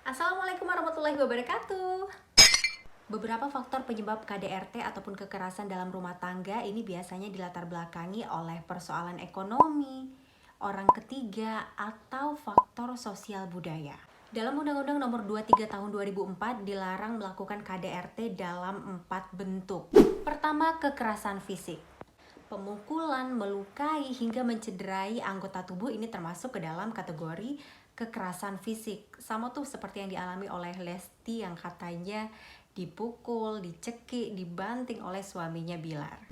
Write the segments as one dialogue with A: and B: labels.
A: Assalamualaikum warahmatullahi wabarakatuh. Beberapa faktor penyebab KDRT ataupun kekerasan dalam rumah tangga ini biasanya dilatar belakangi oleh persoalan ekonomi, orang ketiga, atau faktor sosial budaya. Dalam Undang-Undang Nomor 23 Tahun 2004 dilarang melakukan KDRT dalam 4 bentuk. Pertama, kekerasan fisik. Pemukulan, melukai, hingga mencederai anggota tubuh ini termasuk ke dalam kategori kekerasan fisik. Sama tuh seperti yang dialami oleh Lesti yang katanya dipukul, dicekik, dibanting oleh suaminya Bilar.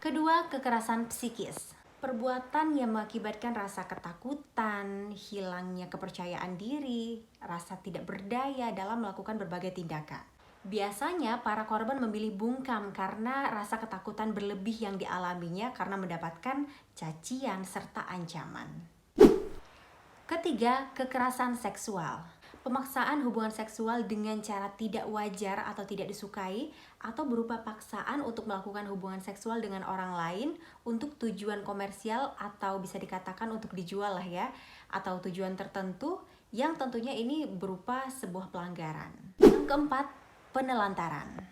A: Kedua, kekerasan psikis. Perbuatan yang mengakibatkan rasa ketakutan, hilangnya kepercayaan diri, rasa tidak berdaya dalam melakukan berbagai tindakan. Biasanya para korban memilih bungkam karena rasa ketakutan berlebih yang dialaminya karena mendapatkan cacian serta ancaman. Ketiga, kekerasan seksual. Pemaksaan hubungan seksual dengan cara tidak wajar atau tidak disukai atau berupa paksaan untuk melakukan hubungan seksual dengan orang lain untuk tujuan komersial atau bisa dikatakan untuk dijual lah ya, atau tujuan tertentu yang tentunya ini berupa sebuah pelanggaran. Yang keempat, penelantaran.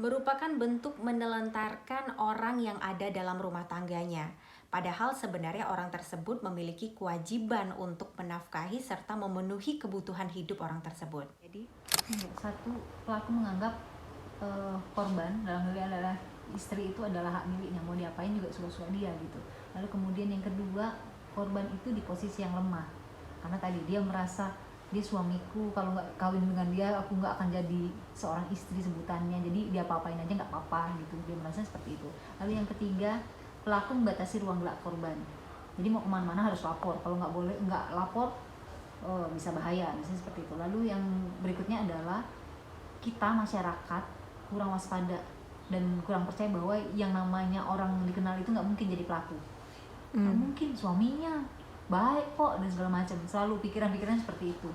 A: Merupakan bentuk menelantarkan orang yang ada dalam rumah tangganya. Padahal sebenarnya orang tersebut memiliki kewajiban untuk menafkahi serta memenuhi kebutuhan hidup orang tersebut.
B: Jadi satu, pelaku menganggap korban dalam hal ini adalah istri itu adalah hak miliknya, mau diapain juga suka-suka dia gitu. Lalu kemudian yang kedua, korban itu di posisi yang lemah karena tadi dia merasa dia suamiku, kalau nggak kawin dengan dia aku nggak akan jadi seorang istri sebutannya, jadi dia apa-apain aja nggak apa-apa gitu, dia merasa seperti itu. Lalu yang ketiga, pelaku membatasi ruang gerak korban, jadi mau kemana-mana harus lapor, kalau nggak lapor bisa bahaya, misalnya seperti itu. Lalu yang berikutnya adalah kita masyarakat kurang waspada dan kurang percaya bahwa yang namanya orang dikenal itu nggak mungkin jadi pelaku. Nggak mungkin, suaminya baik kok dan segala macam, selalu pikiran-pikiran seperti itu.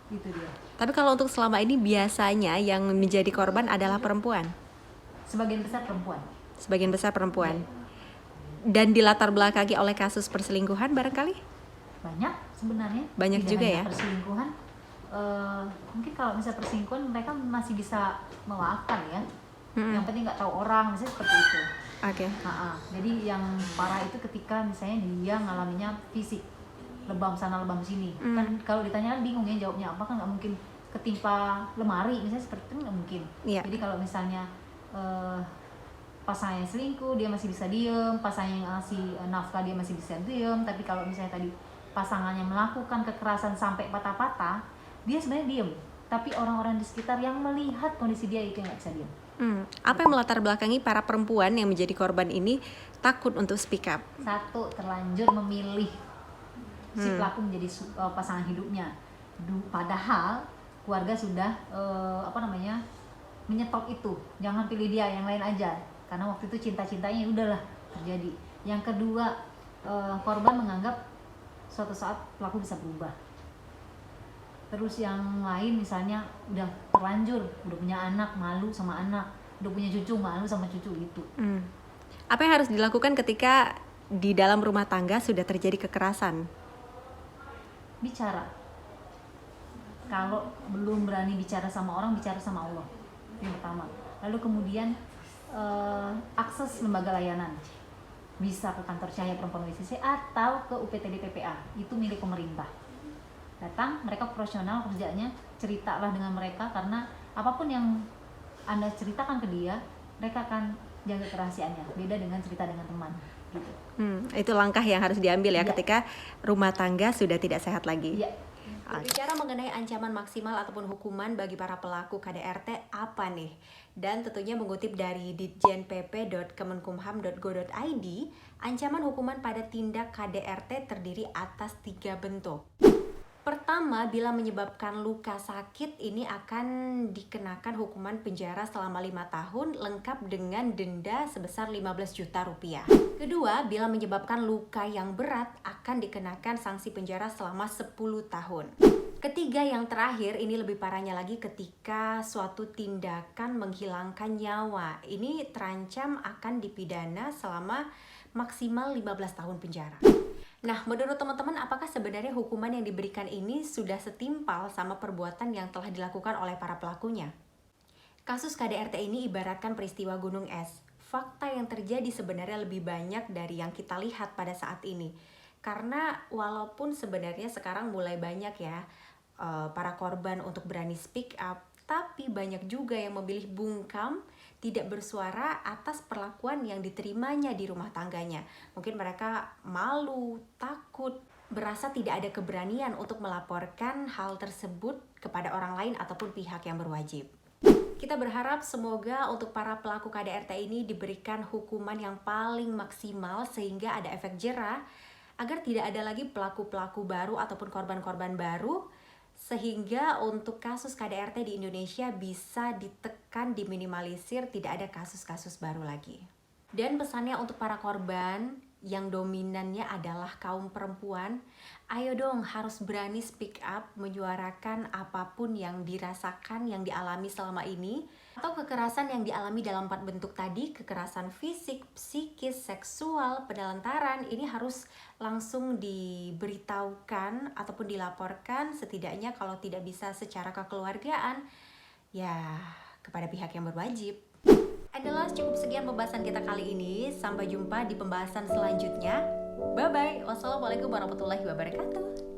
B: Itu dia.
A: Tapi kalau untuk selama ini biasanya yang menjadi korban adalah perempuan.
B: Sebagian besar perempuan.
A: Sebagian besar perempuan. Dan dilatar belakangi oleh kasus perselingkuhan barangkali?
B: Banyak sebenarnya.
A: Banyak
B: tidak
A: juga
B: hanya
A: ya.
B: Perselingkuhan, mungkin kalau misalnya perselingkuhan mereka masih bisa memaafkan ya. Yang penting nggak tahu orang, misalnya seperti itu.
A: Oke.
B: Jadi yang parah itu ketika misalnya dia ngalaminya fisik, lebam sana lebam sini. Kan kalau ditanya kan bingung ya jawabnya apa, kan nggak mungkin ketimpa lemari misalnya seperti itu, nggak mungkin.
A: Iya.
B: Jadi kalau misalnya pasangan yang selingkuh dia masih bisa diem, pasangan yang ngasih nafkah dia masih bisa diem. Tapi kalau misalnya tadi pasangannya melakukan kekerasan sampai patah-patah, dia sebenarnya diem, tapi orang-orang di sekitar yang melihat kondisi dia itu nggak bisa diem.
A: Apa yang melatar belakangi para perempuan yang menjadi korban ini takut untuk speak up?
B: Satu, terlanjur memilih si pelaku menjadi pasangan hidupnya. Padahal keluarga sudah menyetop itu, jangan pilih dia, yang lain aja. Karena waktu itu cinta-cintanya udahlah terjadi. Yang kedua, korban menganggap suatu saat pelaku bisa berubah. Terus yang lain misalnya udah terlanjur, udah punya anak, malu sama anak, udah punya cucu, malu sama cucu gitu.
A: Apa yang harus dilakukan ketika di dalam rumah tangga sudah terjadi kekerasan?
B: Bicara. Kalau belum berani bicara sama orang, bicara sama Allah. Yang pertama. Lalu kemudian akses lembaga layanan. Bisa ke kantor Cahaya Perempuan WCC atau ke UPTD PPA. Itu milik pemerintah. Datang, mereka profesional kerjanya, ceritalah dengan mereka, karena apapun yang Anda ceritakan ke dia, mereka akan jaga kerahasiaannya. Beda dengan cerita dengan teman gitu.
A: Itu langkah yang harus diambil ya ketika rumah tangga sudah tidak sehat lagi.
B: Iya.
A: Bicara mengenai ancaman maksimal ataupun hukuman bagi para pelaku KDRT apa nih? Dan tentunya mengutip dari ditjenpp.kemenkumham.go.id, ancaman hukuman pada tindak KDRT terdiri atas 3 bentuk. Pertama, bila menyebabkan luka sakit, ini akan dikenakan hukuman penjara selama 5 tahun lengkap dengan denda sebesar 15 juta rupiah. Kedua, bila menyebabkan luka yang berat, akan dikenakan sanksi penjara selama 10 tahun. Ketiga, yang terakhir, ini lebih parahnya lagi ketika suatu tindakan menghilangkan nyawa. Ini terancam akan dipidana selama maksimal 15 tahun penjara. Nah, menurut teman-teman, apakah sebenarnya hukuman yang diberikan ini sudah setimpal sama perbuatan yang telah dilakukan oleh para pelakunya? Kasus KDRT ini ibaratkan peristiwa gunung es. Fakta yang terjadi sebenarnya lebih banyak dari yang kita lihat pada saat ini. Karena walaupun sebenarnya sekarang mulai banyak ya para korban untuk berani speak up, tapi banyak juga yang memilih bungkam, tidak bersuara atas perlakuan yang diterimanya di rumah tangganya. Mungkin mereka malu, takut, berasa tidak ada keberanian untuk melaporkan hal tersebut kepada orang lain ataupun pihak yang berwajib. Kita berharap semoga untuk para pelaku KDRT ini diberikan hukuman yang paling maksimal sehingga ada efek jera agar tidak ada lagi pelaku-pelaku baru ataupun korban-korban baru, sehingga untuk kasus KDRT di Indonesia bisa ditekan, diminimalisir, tidak ada kasus-kasus baru lagi. Dan pesannya untuk para korban yang dominannya adalah kaum perempuan, ayo dong harus berani speak up, menyuarakan apapun yang dirasakan, yang dialami selama ini, atau kekerasan yang dialami dalam 4 bentuk tadi, kekerasan fisik, psikis, seksual, penelantaran, ini harus langsung diberitahukan ataupun dilaporkan, setidaknya kalau tidak bisa secara kekeluargaan, ya kepada pihak yang berwajib. Adalah cukup sekian pembahasan kita kali ini. Sampai jumpa di pembahasan selanjutnya. Bye bye. Wassalamualaikum warahmatullahi wabarakatuh.